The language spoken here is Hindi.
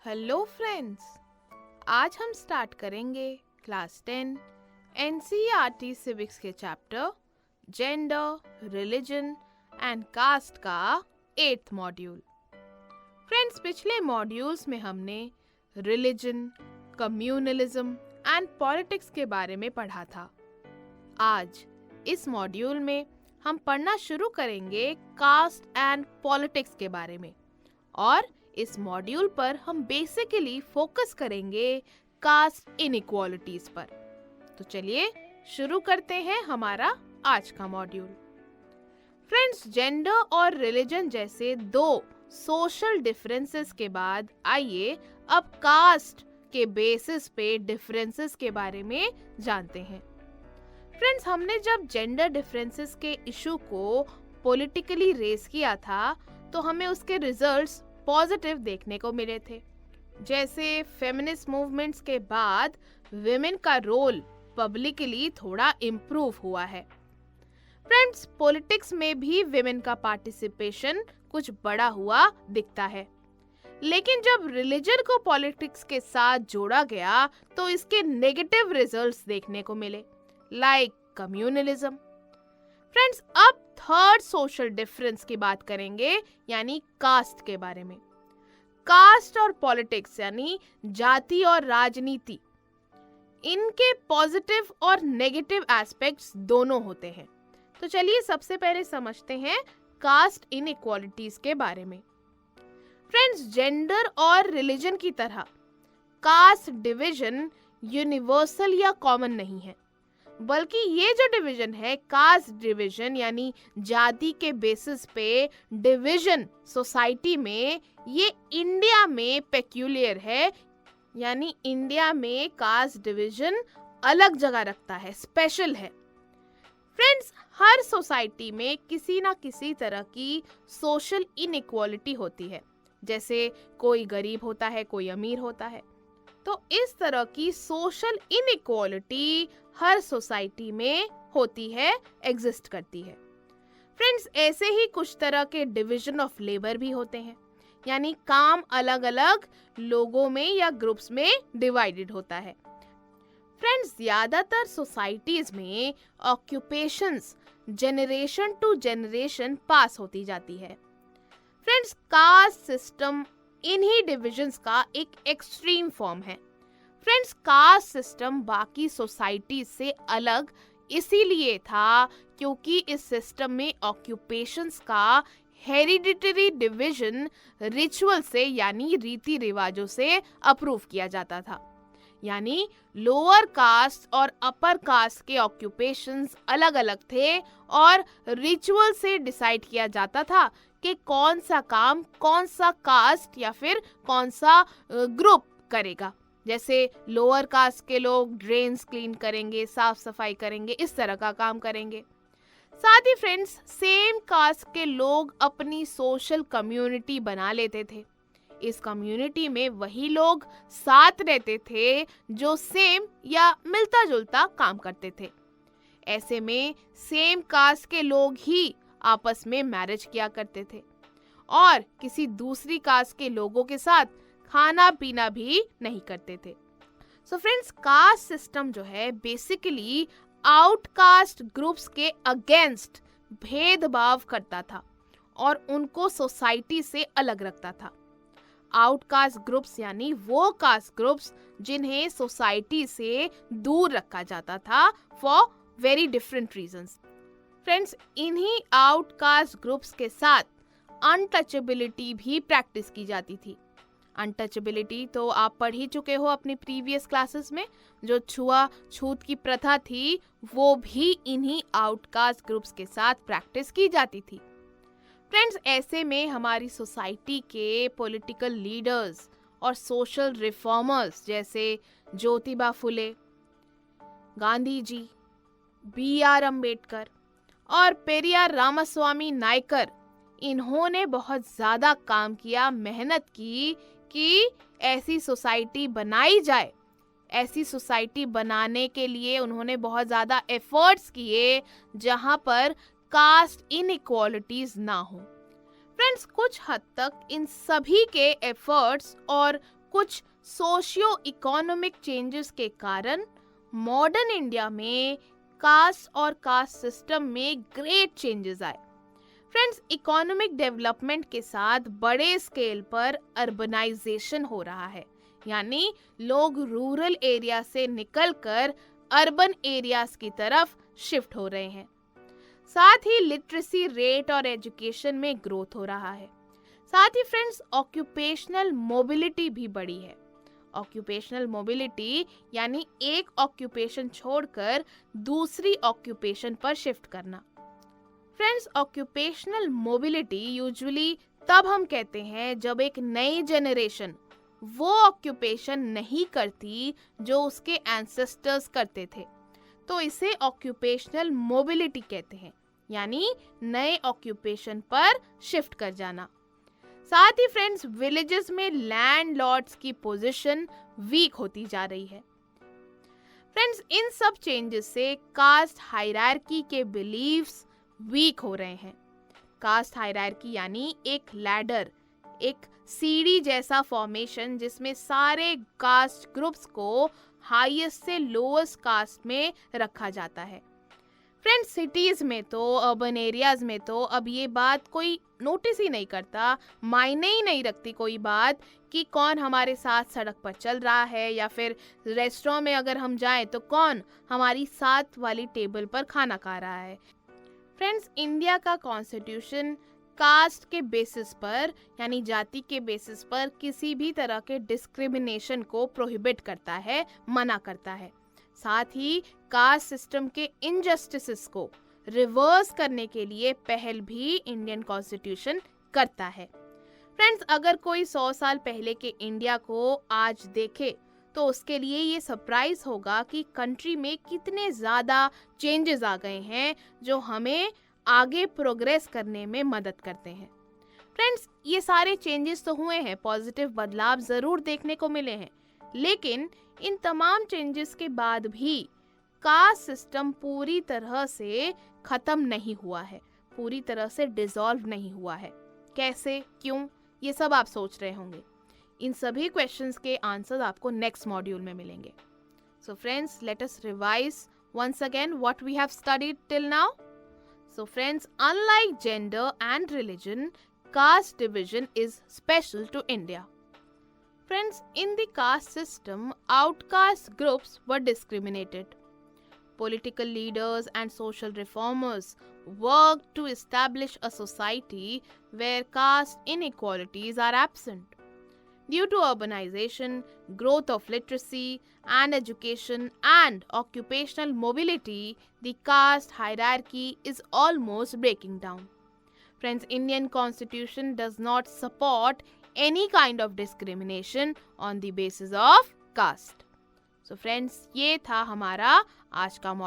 हेलो फ्रेंड्स, आज हम स्टार्ट करेंगे क्लास 10 एनसीईआरटी सिविक्स के chapter gender, religion and caste का 8th मॉड्यूल। फ्रेंड्स, पिछले मॉड्यूल्स में हमने रिलीजन, कम्युनलिज्म एंड पॉलिटिक्स के बारे में पढ़ा था। आज इस मॉड्यूल में हम पढ़ना शुरू करेंगे कास्ट एंड पॉलिटिक्स के बारे में, और इस मॉड्यूल पर हम बेसिकली फोकस करेंगे कास्ट इनइक्वालिटीज पर। तो चलिए शुरू करते हैं हमारा आज का मॉड्यूल। फ्रेंड्स, जेंडर और रिलीजन जैसे दो सोशल डिफरेंसेस के बाद आइए अब कास्ट के बेसिस पे डिफरेंसेस के बारे में जानते हैं। फ्रेंड्स, हमने जब जेंडर डिफरेंसेस के इशू को पॉलिटिकली रेज किया था तो हमें उसके रिजल्ट्स पॉजिटिव देखने को मिले थे। जैसे फेमिनिस्ट मूवमेंट्स के बाद विमेन का रोल पब्लिकली थोड़ा इम्प्रूव हुआ है। फ्रेंड्स, पॉलिटिक्स में भी विमेन का पार्टिसिपेशन कुछ बड़ा हुआ दिखता है, लेकिन जब रिलीजन को पॉलिटिक्स के साथ जोड़ा गया तो इसके नेगेटिव रिजल्ट्स देखने को मिले, लाइक कम्युनलिज्म। फ्रेंड्स, अब थर्ड सोशल डिफरेंस की बात करेंगे, यानी कास्ट के बारे में। कास्ट और पॉलिटिक्स यानी जाति और राजनीति, इनके पॉजिटिव और नेगेटिव एस्पेक्ट्स दोनों होते हैं। तो चलिए सबसे पहले समझते हैं कास्ट इनइक्वालिटीज के बारे में। फ्रेंड्स, जेंडर और रिलीजन की तरह कास्ट डिवीजन यूनिवर्सल या कॉमन नहीं है, बल्कि ये जो डिवीजन है कास्ट डिवीजन यानी जाति के बेसिस पे डिवीजन सोसाइटी में, ये इंडिया में पेक्यूलियर है, यानी इंडिया में कास्ट डिवीजन अलग जगह रखता है, स्पेशल है। फ्रेंड्स, हर सोसाइटी में किसी ना किसी तरह की सोशल इनइक्वालिटी होती है, जैसे कोई गरीब होता है, कोई अमीर होता है। तो इस तरह की सोशल इनइक्वालिटी हर सोसाइटी में होती है, एग्जिस्ट करती है। फ्रेंड्स, ऐसे ही कुछ तरह के डिवीजन ऑफ लेबर भी होते हैं, यानी काम अलग अलग लोगों में या ग्रुप्स में डिवाइडेड होता है। फ्रेंड्स, ज्यादातर सोसाइटीज में occupations generation to generation pass होती जाती है। फ्रेंड्स, कास्ट सिस्टम इन्हीं डिविजन्स का एक एक्सट्रीम फॉर्म है। फ्रेंड्स, कास्ट सिस्टम बाकी सोसाइटी से अलग इसीलिए था क्योंकि इस सिस्टम में ऑक्यूपेशंस का हेरिडिटरी डिवीजन रिचुअल से यानी रीति रिवाजों से अप्रूव किया जाता था। यानी लोअर कास्ट और अपर कास्ट के ऑक्यूपेशंस अलग अलग थे और रिचुअल से डिसाइड किया जाता था कि कौन सा काम कौन सा कास्ट या फिर कौन सा ग्रुप करेगा। जैसे लोअर कास्ट के लोग ड्रेन्स क्लीन करेंगे, साफ सफाई करेंगे, इस तरह का काम करेंगे। साथ ही फ्रेंड्स, सेम कास्ट के लोग अपनी सोशल कम्युनिटी बना लेते थे। इस कम्युनिटी में वही लोग साथ रहते थे जो सेम या मिलता जुलता काम करते थे। ऐसे में सेम कास्ट के लोग ही आपस में मैरिज किया करते थे और किसी दूसरी कास्ट के लोगों के साथ खाना पीना भी नहीं करते थे। सो फ्रेंड्स, कास्ट सिस्टम जो है बेसिकली आउटकास्ट ग्रुप्स के अगेंस्ट भेदभाव करता था और उनको सोसाइटी से अलग रखता था। आउटकास्ट ग्रुप्स यानी वो कास्ट ग्रुप्स जिन्हें सोसाइटी से दूर रखा जाता था for very different reasons. Friends, इन्हीं आउटकास्ट ग्रुप्स के साथ अनटचेबिलिटी भी प्रैक्टिस की जाती थी। अनटचेबिलिटी तो आप पढ़ ही चुके हो अपनी प्रीवियस क्लासेस में। जो छुआछूत की प्रथा थी वो भी इन्हीं आउटकास्ट ग्रुप्स के साथ प्रैक्टिस की जाती थी। फ्रेंड्स, ऐसे में हमारी सोसाइटी के पॉलिटिकल लीडर्स और सोशल रिफॉर्मर्स जैसे ज्योतिबा फुले, गांधी जी, बी.आर. अम्बेडकर और पेरियार रामास्वामी नायकर, इन्होंने बहुत ज्यादा काम किया, मेहनत की कि ऐसी सोसाइटी बनाई जाए। ऐसी सोसाइटी बनाने के लिए उन्होंने बहुत ज्यादा एफर्ट्स किए जहां पर कास्ट इनइक्वालिटीज ना हो। फ्रेंड्स, कुछ हद तक इन सभी के एफर्ट्स और कुछ सोशियो इकोनॉमिक चेंजेस के कारण मॉडर्न इंडिया में कास्ट और कास्ट सिस्टम में ग्रेट चेंजेस आए। फ्रेंड्स, इकोनॉमिक डेवलपमेंट के साथ बड़े स्केल पर अर्बनाइजेशन हो रहा है, यानी लोग रूरल एरिया से निकलकर अर्बन एरियाज की तरफ शिफ्ट हो रहे हैं। साथ ही लिटरेसी रेट और एजुकेशन में ग्रोथ हो रहा है। साथ ही फ्रेंड्स, ऑक्यूपेशनल मोबिलिटी भी बढ़ी है। ऑक्यूपेशनल मोबिलिटी यानी एक ऑक्यूपेशन छोड़कर दूसरी ऑक्यूपेशन पर शिफ्ट करना। फ्रेंड्स, ऑक्यूपेशनल मोबिलिटी यूजुअली तब हम कहते हैं जब एक नई जनरेशन वो ऑक्यूपेशन नहीं करती जो उसके एंसेस्टर्स करते थे, तो इसे ऑक्यूपेशनल मोबिलिटी कहते हैं, यानी नए ऑक्यूपेशन पर शिफ्ट कर जाना। साथ ही फ्रेंड्स, विलेजेस में लैंड लॉर्ड्स की पोजीशन वीक होती जा रही है। फ्रेंड्स, इन सब चेंजेस से कास्ट हायरार्की के बिलीव्स वीक हो रहे हैं। कास्ट हायरार्की यानी एक लैडर, एक सीढ़ी जैसा फॉर्मेशन जिसमें सारे कास्ट ग्रुप्स को हाईएस्ट से लोएस्ट कास्ट में रखा जाता है। फ्रेंड्स, सिटीज में तो, अर्बन एरियाज में तो अब ये बात कोई नोटिस ही नहीं करता, मायने ही नहीं रखती कोई बात कि कौन हमारे साथ सड़क पर चल रहा है, या फिर रेस्टोरेंट में अगर हम जाएं तो कौन हमारी साथ वाली टेबल पर खाना खा रहा है। फ्रेंड्स, इंडिया का कॉन्स्टिट्यूशन कास्ट के बेसिस पर यानी जाति के बेसिस पर किसी भी तरह के डिस्क्रिमिनेशन को प्रोहिबिट करता है, मना करता है। साथ ही कास्ट सिस्टम के इनजस्टिसेस को रिवर्स करने के लिए पहल भी इंडियन कॉन्स्टिट्यूशन करता है। फ्रेंड्स, अगर कोई 100 साल पहले के इंडिया को आज देखे तो उसके लिए ये सरप्राइज होगा कि कंट्री में कितने ज़्यादा चेंजेस आ गए हैं जो हमें आगे प्रोग्रेस करने में मदद करते हैं। फ्रेंड्स, ये सारे चेंजेस तो हुए हैं, पॉजिटिव बदलाव ज़रूर देखने को मिले हैं, लेकिन इन तमाम चेंजेस के बाद भी कास्ट सिस्टम पूरी तरह से ख़त्म नहीं हुआ है, पूरी तरह से डिसॉल्व नहीं हुआ है। कैसे, क्यों, ये सब आप सोच रहे होंगे। इन सभी क्वेश्चंस के आंसर आपको नेक्स्ट मॉड्यूल में मिलेंगे। So friends, let us revise once again what we have studied till now. So friends, unlike gender and religion, caste division is special to India. Friends, in the caste system, outcast groups were discriminated. Political leaders and social reformers worked to establish a society where caste inequalities are absent. Due to urbanization, growth of literacy and education and occupational mobility, the caste hierarchy is almost breaking down. Friends, Indian Constitution does not support any kind of discrimination on the basis of caste. So friends, ये था हमारा आज का मॉड्यूल।